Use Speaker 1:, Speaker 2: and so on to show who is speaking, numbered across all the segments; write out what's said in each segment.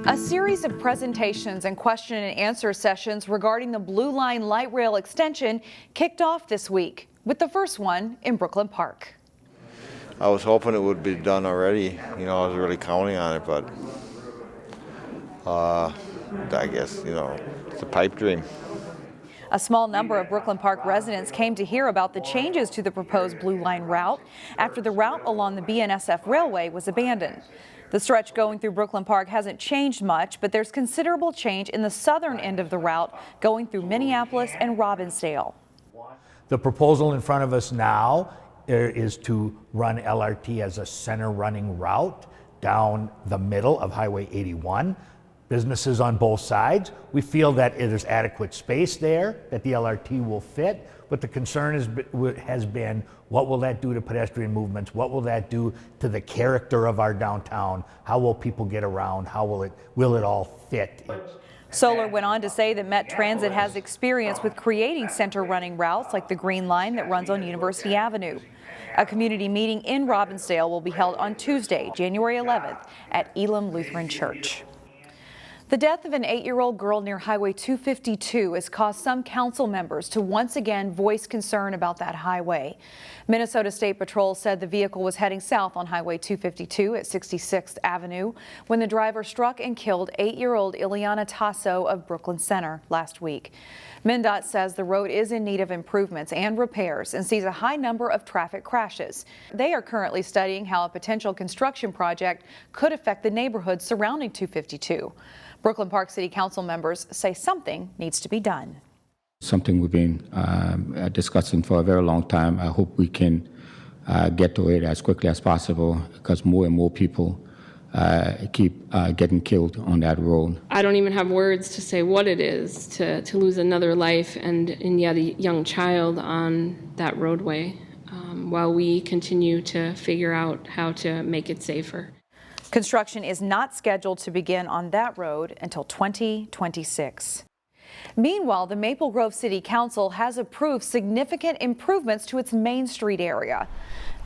Speaker 1: A series of presentations and question and answer sessions regarding the Blue Line light rail extension kicked off this week, with the first one in Brooklyn Park.
Speaker 2: I was hoping it would be done already. I was really counting on it, but I guess, it's a pipe dream.
Speaker 1: A small number of Brooklyn Park residents came to hear about the changes to the proposed Blue Line route after the route along the BNSF Railway was abandoned. The stretch going through Brooklyn Park hasn't changed much, but there's considerable change in the southern end of the route going through Minneapolis and Robbinsdale.
Speaker 3: The proposal in front of us now is to run LRT as a center running route down the middle of Highway 81. Businesses on both sides. We feel that there's adequate space there, that the LRT will fit, but the concern has been, what will that do to pedestrian movements? What will that do to the character of our downtown? How will people get around? How will it all fit?
Speaker 1: Solar went on to say that Met Transit has experience with creating center running routes like the Green Line that runs on University Avenue. A community meeting in Robbinsdale will be held on Tuesday, January 11th at Elam Lutheran Church. The death of an 8-year-old girl near Highway 252 has caused some council members to once again voice concern about that highway. Minnesota State Patrol said the vehicle was heading south on Highway 252 at 66th Avenue when the driver struck and killed 8-year-old Ileana Tasso of Brooklyn Center last week. MnDOT says the road is in need of improvements and repairs and sees a high number of traffic crashes. They are currently studying how a potential construction project could affect the neighborhoods surrounding 252. Brooklyn Park City Council members say something needs to be done.
Speaker 4: Something we've been discussing for a very long time. I hope we can get to it as quickly as possible because more and more people keep getting killed on that road.
Speaker 5: I don't even have words to say what it is to lose another life and yet a young child on that roadway while we continue to figure out how to make it safer.
Speaker 1: Construction is not scheduled to begin on that road until 2026. Meanwhile, the Maple Grove City Council has approved significant improvements to its Main Street area.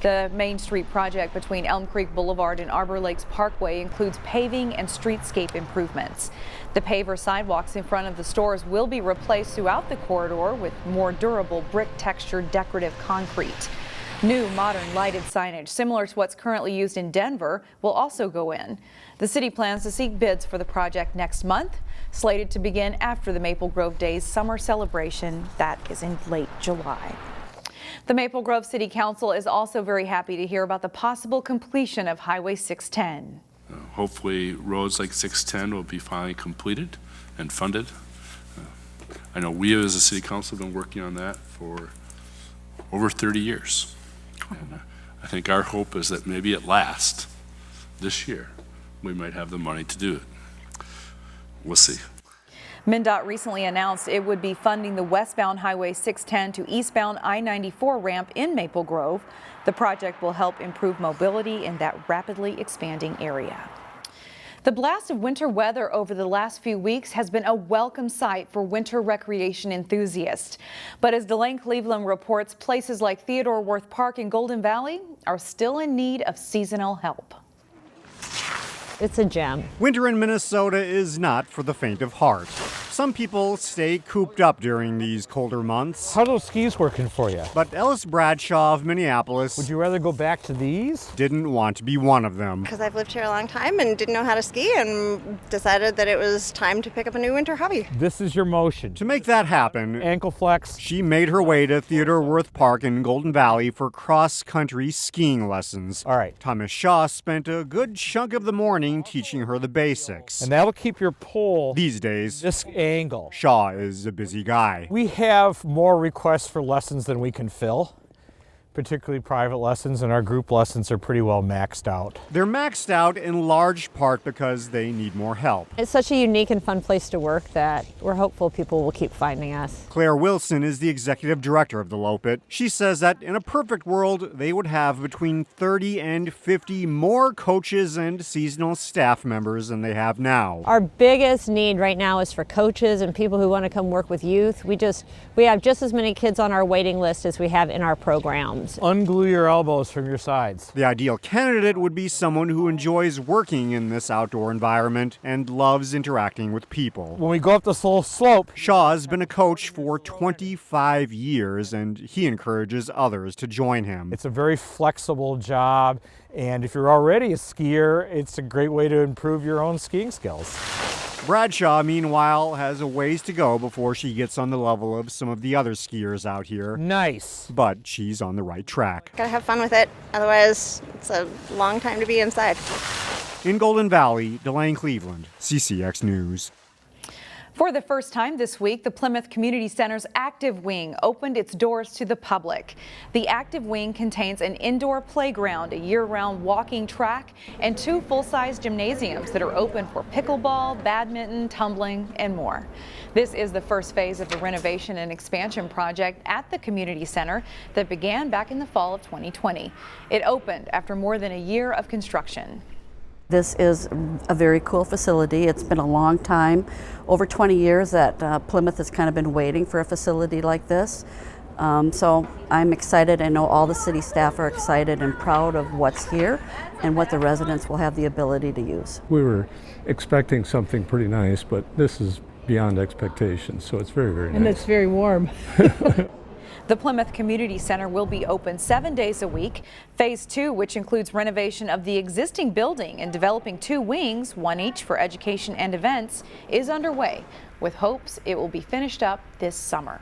Speaker 1: The Main Street project between Elm Creek Boulevard and Arbor Lakes Parkway includes paving and streetscape improvements. The paver sidewalks in front of the stores will be replaced throughout the corridor with more durable brick textured decorative concrete. New modern lighted signage similar to what's currently used in Denver will also go in. The city plans to seek bids for the project next month, slated to begin after the Maple Grove Days summer celebration that is in late July. The Maple Grove City Council is also very happy to hear about the possible completion of Highway 610.
Speaker 6: Hopefully roads like 610 will be finally completed and funded. I know we as a city council have been working on that for over 30 years. And I think our hope is that maybe at last, this year, we might have the money to do it. We'll see.
Speaker 1: MnDOT recently announced it would be funding the westbound Highway 610 to eastbound I-94 ramp in Maple Grove. The project will help improve mobility in that rapidly expanding area. The blast of winter weather over the last few weeks has been a welcome sight for winter recreation enthusiasts. But as Delane Cleveland reports, places like Theodore Wirth Park in Golden Valley are still in need of seasonal help.
Speaker 7: It's a gem.
Speaker 8: Winter in Minnesota is not for the faint of heart. Some people stay cooped up during these colder months.
Speaker 9: How are those skis working for you?
Speaker 8: But Ellis Bradshaw of Minneapolis
Speaker 9: Would you rather go back to these?
Speaker 8: Didn't want to be one of them.
Speaker 10: Because I've lived here a long time and didn't know how to ski and decided that it was time to pick up a new winter hobby.
Speaker 9: This is your motion.
Speaker 8: To make that happen,
Speaker 9: Ankle flex.
Speaker 8: She made her way to Theodore Wirth Park in Golden Valley for cross-country skiing lessons.
Speaker 9: All right.
Speaker 8: Thomas Shaw spent a good chunk of the morning teaching her the basics.
Speaker 9: And that'll keep your pole
Speaker 8: These days,
Speaker 9: this angle.
Speaker 8: Shaw is a busy guy.
Speaker 9: We have more requests for lessons than we can fill, particularly private lessons, and our group lessons are pretty well maxed out.
Speaker 8: They're maxed out in large part because they need more help.
Speaker 7: It's such a unique and fun place to work that we're hopeful people will keep finding us.
Speaker 8: Claire Wilson is the executive director of the Lopit. She says that in a perfect world, they would have between 30 and 50 more coaches and seasonal staff members than they have now.
Speaker 7: Our biggest need right now is for coaches and people who want to come work with youth. We have just as many kids on our waiting list as we have in our program. games.
Speaker 9: Unglue your elbows from your sides.
Speaker 8: The ideal candidate would be someone who enjoys working in this outdoor environment and loves interacting with people.
Speaker 9: When we go up this little slope,
Speaker 8: Shaw's been a coach for 25 years, and he encourages others to join him.
Speaker 9: it's a very flexible job, and if you're already a skier, it's a great way to improve your own skiing skills.
Speaker 8: Bradshaw, meanwhile, has a ways to go before she gets on the level of some of the other skiers out here.
Speaker 9: Nice.
Speaker 8: But she's on the right track.
Speaker 10: Gotta have fun with it, otherwise it's a long time to be inside.
Speaker 8: In Golden Valley, Delane Cleveland, CCX News.
Speaker 1: For the first time this week, the Plymouth Community Center's Active Wing opened its doors to the public. The Active Wing contains an indoor playground, a year-round walking track, and 2 full-size gymnasiums that are open for pickleball, badminton, tumbling, and more. This is the first phase of a renovation and expansion project at the community center that began back in the fall of 2020. It opened after more than a year of construction.
Speaker 11: This is a very cool facility. It's been a long time, over 20 years that Plymouth has kind of been waiting for a facility like this. So I'm excited. I know all the city staff are excited and proud of what's here and what the residents will have the ability to use.
Speaker 12: We were expecting something pretty nice, but this is beyond expectations, so it's very, very nice.
Speaker 7: And it's very warm.
Speaker 1: The Plymouth Community Center will be open 7 days a week. Phase 2, which includes renovation of the existing building and developing 2 wings, one each for education and events, is underway, with hopes it will be finished up this summer.